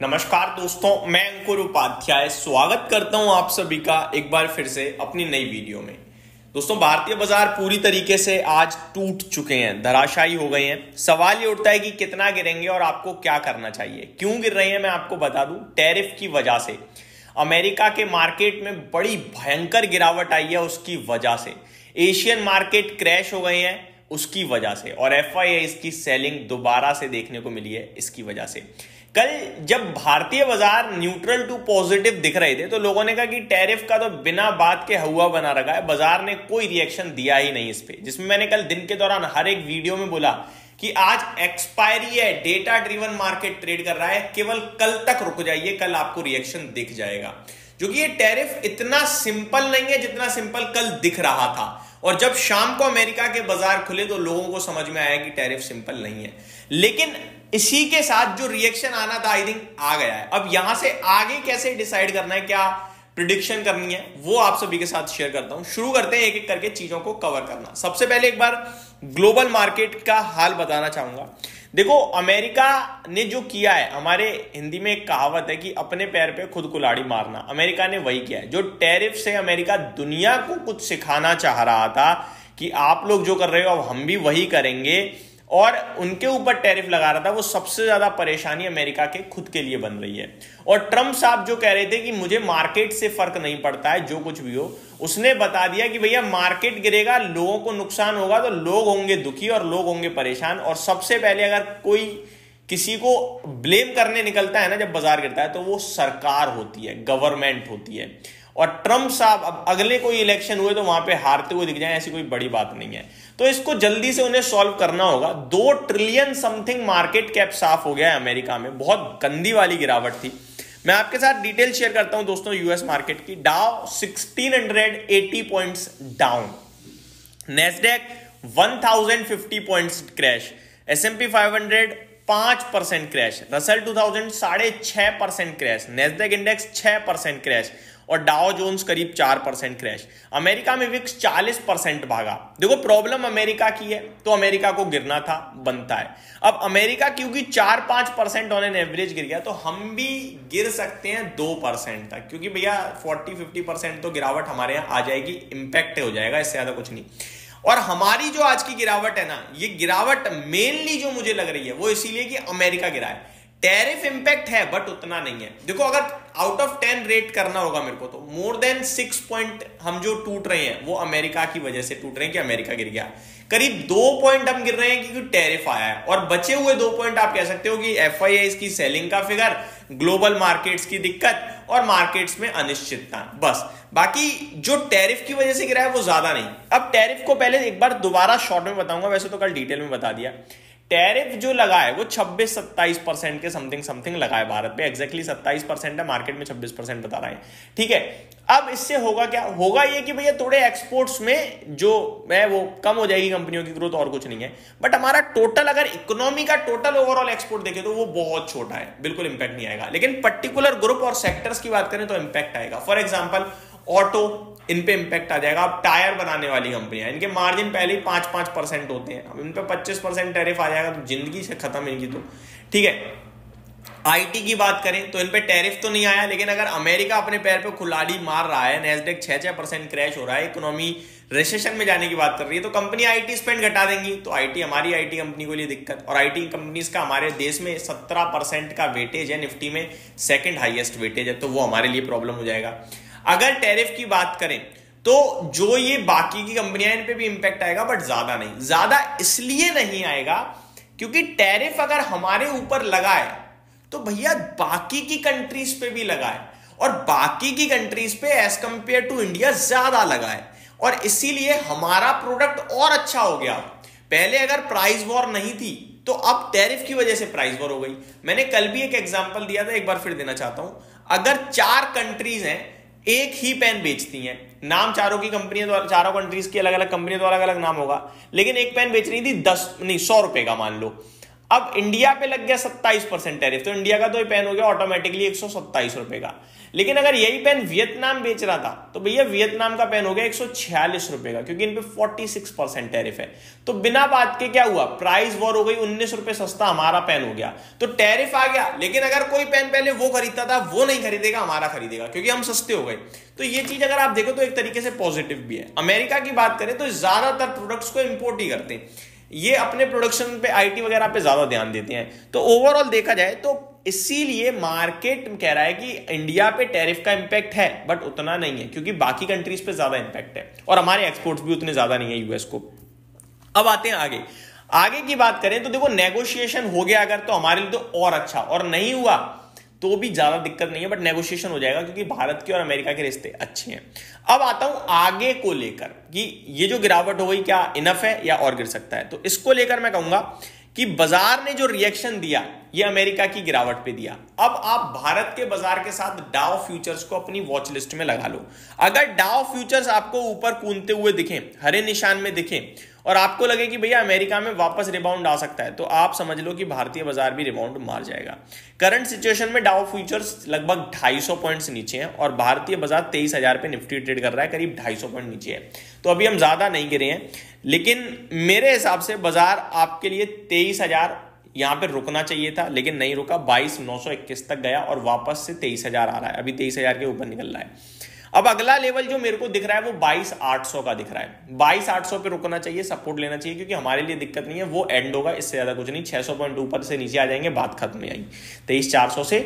नमस्कार दोस्तों, मैं अंकुर उपाध्याय स्वागत करता हूं आप सभी का एक बार फिर से अपनी नई वीडियो में। दोस्तों, भारतीय बाजार पूरी तरीके से आज टूट चुके हैं, धराशायी हो गए हैं। सवाल ये उठता है कि कितना गिरेंगे और आपको क्या करना चाहिए। क्यों गिर रहे हैं मैं आपको बता दूं। टैरिफ की वजह से अमेरिका के मार्केट में बड़ी भयंकर गिरावट आई है, उसकी वजह से एशियन मार्केट क्रैश हो गए हैं उसकी वजह से, और FIIs की सेलिंग दोबारा से देखने को मिली है इसकी वजह से। कल जब भारतीय बाजार न्यूट्रल टू पॉजिटिव दिख रहे थे तो लोगों ने कहा कि टैरिफ का तो बिना बात के हुआ बना रखा है, बाजार ने कोई रिएक्शन दिया ही नहीं इस पे। जिसमें मैंने कल दिन के दौरान हर एक वीडियो में बोला कि आज एक्सपायरी है, डेटा ड्रिवन मार्केट ट्रेड कर रहा है, केवल कल तक रुक जाइए, कल आपको रिएक्शन दिख जाएगा। क्योंकि ये टैरिफ इतना सिंपल नहीं है जितना सिंपल कल दिख रहा था, और जब शाम को अमेरिका के बाजार खुले तो लोगों को समझ में आया कि टैरिफ सिंपल नहीं है। लेकिन इसी के साथ जो रिएक्शन आना था आई थिंक आ गया है। अब यहां से आगे कैसे डिसाइड करना है, क्या प्रिडिक्शन करनी है, वो आप सभी के साथ शेयर करता हूं। शुरू करते हैं एक एक करके चीजों को कवर करना। सबसे पहले एक बार ग्लोबल मार्केट का हाल बताना चाहूंगा। देखो, अमेरिका ने जो किया है, हमारे हिंदी में एक कहावत है कि अपने पैर पे खुद कुल्हाड़ी मारना, अमेरिका ने वही किया है। जो टैरिफ से अमेरिका दुनिया को कुछ सिखाना चाह रहा था कि आप लोग जो कर रहे हो अब हम भी वही करेंगे, और उनके ऊपर टैरिफ लगा रहा था, वो सबसे ज्यादा परेशानी अमेरिका के खुद के लिए बन रही है। और ट्रंप साहब जो कह रहे थे कि मुझे मार्केट से फर्क नहीं पड़ता है, जो कुछ भी हो, उसने बता दिया कि भैया मार्केट गिरेगा, लोगों को नुकसान होगा तो लोग होंगे दुखी और लोग होंगे परेशान। और सबसे पहले अगर कोई किसी को ब्लेम करने निकलता है ना जब बाजार गिरता है, तो वो सरकार होती है, गवर्नमेंट होती है। और ट्रंप साहब अब अगले कोई इलेक्शन हुए तो वहां पे हारते हुए दिख जाए, ऐसी कोई बड़ी बात नहीं है। तो इसको जल्दी से उन्हें सॉल्व करना होगा। 2 ट्रिलियन समथिंग मार्केट कैप साफ हो गया है अमेरिका में, बहुत गंदी वाली गिरावट थी। मैं आपके साथ डिटेल शेयर करता हूं दोस्तों। यूएस मार्केट की डाउ 1680 points down, Nasdaq 1050 points crash, S&P 500 5% crash, Russell 2000 6.5% crash, Nasdaq index 6% crash, और डाउ जोन्स करीब 4% क्रैश। अमेरिका में विक्स 40% भागा। देखो, प्रॉब्लम अमेरिका की है तो अमेरिका को गिरना था, बनता है। अब अमेरिका क्योंकि 4-5% ऑन एन एवरेज गिर गया, तो हम भी गिर सकते हैं 2% तक, क्योंकि भैया 40-50% तो गिरावट हमारे यहां आ जाएगी, इंपैक्ट हो जाएगा, इससे ज्यादा कुछ नहीं। और हमारी जो आज की गिरावट है ना, ये गिरावट मेनली जो मुझे लग रही है वो इसीलिए कि अमेरिका गिरा है। टैरिफ इंपैक्ट है बट उतना नहीं है। देखो, अगर आउट ऑफ 10 रेट करना होगा मेरे को, तो मोर देन 6 पॉइंट हम जो टूट रहे हैं वो अमेरिका की वजह से टूट रहे हैं कि अमेरिका गिर गया। करीब 2 पॉइंट हम गिर रहे हैं क्योंकि टैरिफ आया है, और बचे हुए 2 पॉइंट आप कह सकते हो कि FIIs की सेलिंग का फिगर, ग्लोबल मार्केट्स की दिक्कत और मार्केट्स में अनिश्चितता, बस। बाकी जो टैरिफ की वजह से गिरा है वो ज्यादा नहीं। अब टैरिफ को पहले एक बार दोबारा शॉर्ट में बताऊंगा, वैसे तो कल डिटेल में बता दिया। टैरिफ जो लगा है वो 26-27% के समथिंग लगा है भारत पे। एग्जैक्टली 27% है, मार्केट में 26% बता रहा है, ठीक है। अब इससे होगा क्या, होगा ये कि भैया थोड़े एक्सपोर्ट्स में जो है वो कम हो जाएगी कंपनियों की ग्रोथ, और कुछ नहीं है। बट हमारा टोटल, अगर इकोनॉमी का टोटल ओवरऑल एक्सपोर्ट देखें तो वो बहुत छोटा है, बिल्कुल इंपैक्ट नहीं आएगा। लेकिन पर्टिकुलर ग्रुप और सेक्टर्स की बात करें तो इंपैक्ट आएगा। फॉर एग्जाम्पल ऑटो, इन पे इंपैक्ट आ जाएगा। अब टायर बनाने वाली कंपनियां, इनके मार्जिन पहले ही 5-5% होते हैं, अब इन पे 25% टैरिफ आ जाएगा तो जिंदगी से खत्म इनकी, तो ठीक है। IT की बात करें तो इन पे टैरिफ तो नहीं आया, लेकिन अगर अमेरिका अपने पैर पे कुल्हाड़ी मार रहा है, नेस्डैक 6-6% क्रैश हो रहा है, इकोनॉमी रिसेशन में जाने की बात कर रही है, तो कंपनी IT स्पेंड घटा देंगी, तो हमारी IT कंपनी को लिए दिक्कत। और IT कंपनीज का हमारे देश में 17% का वेटेज है, निफ्टी में सेकंड हाईएस्ट वेटेज है, तो वो हमारे लिए प्रॉब्लम हो जाएगा। अगर टैरिफ की बात करें तो जो ये बाकी की कंपनियां, इन पे भी इंपैक्ट आएगा, बट ज्यादा नहीं। ज्यादा इसलिए नहीं आएगा क्योंकि टैरिफ अगर हमारे ऊपर लगा है तो भैया बाकी की कंट्रीज पे भी लगा है, और बाकी की कंट्रीज पे एज कंपेयर टू इंडिया ज्यादा लगा है, और इसीलिए हमारा प्रोडक्ट और अच्छा हो गया। पहले अगर प्राइस वॉर नहीं थी तो अब टैरिफ की वजह से प्राइस वॉर हो गई। मैंने कल भी एक एग्जांपल दिया था, एक बार फिर देना चाहता हूं। अगर 4 कंट्रीज हैं, एक ही पेन बेचती हैं, नाम चारों की कंपनियों द्वारा, चारों कंट्रीज की अलग अलग कंपनियों द्वारा अलग अलग नाम होगा, लेकिन एक पेन बेच रही थी 100 रुपए का, मान लो। अब इंडिया पे लग गया 27% टैरिफ, तो इंडिया का तो ये पेन हो गया ऑटोमेटिकली 127 रुपए का। लेकिन अगर यही पेन वियतनाम बेच रहा था तो भैया वियतनाम का पेन हो गया 146 रुपए का, क्योंकि इन पे 46% टैरिफ है। तो बिना बात के क्या हुआ, प्राइस वॉर हो गई, 19 रुपए सस्ता हमारा पेन हो गया। तो टैरिफ आ गया, लेकिन अगर कोई पेन पहले वो खरीदता था वो नहीं खरीदेगा, हमारा खरीदेगा, क्योंकि हम सस्ते हो गए। तो ये चीज अगर आप देखो तो एक तरीके से पॉजिटिव भी है। अमेरिका की बात करें तो ज्यादातर प्रोडक्ट्स को इंपोर्ट ही करते हैं, ये अपने प्रोडक्शन पे आईटी वगैरह पे ज्यादा ध्यान देते हैं। तो ओवरऑल देखा जाए तो इसीलिए मार्केट कह रहा है कि इंडिया पे टैरिफ का इंपैक्ट है, बट उतना नहीं है, क्योंकि बाकी कंट्रीज पे ज्यादा इंपैक्ट है और हमारे एक्सपोर्ट्स भी उतने ज्यादा नहीं है यूएस को। अब आते हैं आगे की बात करें तो देखो नेगोशिएशन हो गया अगर तो हमारे लिए तो और अच्छा, और नहीं हुआ तो भी ज्यादा दिक्कत नहीं है, बट नेगोशिएशन हो जाएगा क्योंकि भारत के और अमेरिका के रिश्ते अच्छे हैं। अब आता हूं आगे को लेकर कि ये जो गिरावट हो गई क्या इनफ है या और गिर सकता है। तो इसको लेकर मैं कहूंगा कि बाजार ने जो रिएक्शन दिया ये अमेरिका की गिरावट पे दिया। अब आप भारत के बाजार के साथ डाउ फ्यूचर्स को अपनी वॉच लिस्ट में लगा लो। अगर डाउ फ्यूचर्स आपको ऊपर कूदते हुए दिखे, हरे निशान में दिखे, और आपको लगे कि भैया अमेरिका में वापस रिबाउंड आ सकता है, तो आप समझ लो कि भारतीय बाजार भी रिबाउंड मार जाएगा। करंट सिचुएशन में डाउ फ्यूचर्स लगभग 250 पॉइंट्स नीचे हैं और भारतीय बाजार 23,000 पे निफ्टी ट्रेड कर रहा है, करीब 250 पॉइंट नीचे है। तो अभी हम ज्यादा नहीं गिरे हैं, लेकिन मेरे हिसाब से बाजार आपके लिए 23,000 यहां पे रुकना चाहिए था, लेकिन नहीं रुका। 22,921 तक गया और वापस से 23,000 आ रहा है, अभी 23,000 के ऊपर निकल रहा है। अब अगला लेवल जो मेरे को दिख रहा है वो 22,800 का दिख रहा है। 22,800 पे रुकना चाहिए, सपोर्ट लेना चाहिए, क्योंकि हमारे लिए दिक्कत नहीं है, वो एंड होगा, इससे ज्यादा कुछ नहीं। 600 पॉइंट ऊपर से नीचे आ जाएंगे, बात खत्म आई। 23,400 से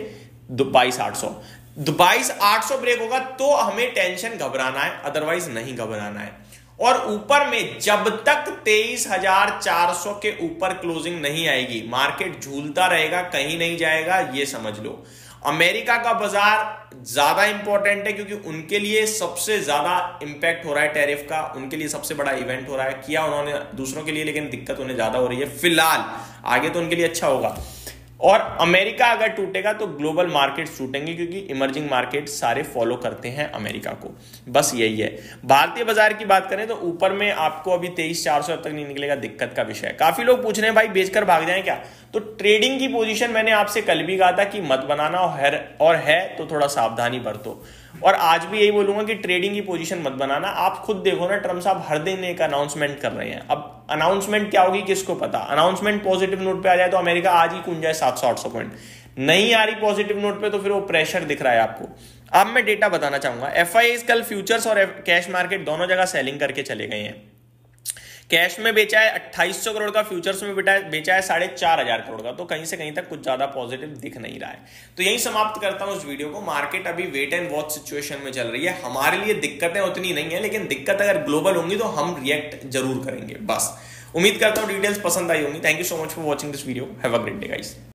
22,800, 22,800 ब्रेक होगा तो हमें टेंशन घबराना है, अदरवाइज नहीं घबराना है। और ऊपर में जब तक 23,400 के ऊपर क्लोजिंग नहीं आएगी मार्केट झूलता रहेगा, कहीं नहीं जाएगा, ये समझ लो। अमेरिका का बाजार ज्यादा इंपॉर्टेंट है क्योंकि उनके लिए सबसे ज्यादा इंपैक्ट हो रहा है टैरिफ का, उनके लिए सबसे बड़ा इवेंट हो रहा है। किया उन्होंने दूसरों के लिए, लेकिन दिक्कत उन्हें ज्यादा हो रही है फिलहाल, आगे तो उनके लिए अच्छा होगा। और अमेरिका अगर टूटेगा तो ग्लोबल मार्केट्स टूटेंगे, क्योंकि इमर्जिंग मार्केट सारे फॉलो करते हैं अमेरिका को। बस यही है। भारतीय बाजार की बात करें तो ऊपर में आपको अभी 23,400 अब तक नहीं निकलेगा, दिक्कत का विषय है। काफी लोग पूछ रहे हैं भाई बेचकर भाग जाएं क्या। तो ट्रेडिंग की पोजीशन मैंने आपसे कल भी कहा था कि मत बनाना, और है तो थोड़ा सावधानी बरतो। और आज भी यही बोलूंगा कि ट्रेडिंग की पोजीशन मत बनाना। आप खुद देखो ना, ट्रम्प साहब हर दिन एक अनाउंसमेंट कर रहे हैं। अब अनाउंसमेंट क्या होगी किसको पता। अनाउंसमेंट पॉजिटिव नोट पे आ जाए तो अमेरिका आज ही कूद जाए 700-800 पॉइंट, नहीं आ रही पॉजिटिव नोट पे तो फिर वो प्रेशर दिख रहा है आपको। अब मैं डेटा बताना चाहूंगा। एफआईआईज कल फ्यूचर्स और कैश मार्केट दोनों जगह सेलिंग करके चले गए हैं। कैश में बेचा है 2800 करोड़ का, फ्यूचर्स में बेचा है 4,500 करोड़ का। तो कहीं से कहीं तक कुछ ज्यादा पॉजिटिव दिख नहीं रहा है। तो यही समाप्त करता हूं इस वीडियो को। मार्केट अभी वेट एंड वॉच सिचुएशन में चल रही है। हमारे लिए दिक्कतें उतनी नहीं है, लेकिन दिक्कत अगर ग्लोबल होंगी तो हम रिएक्ट जरूर करेंगे। बस उम्मीद करता हूं डिटेल्स पसंद आई होंगी। Thank you so much for watching this video. Have a great day guys.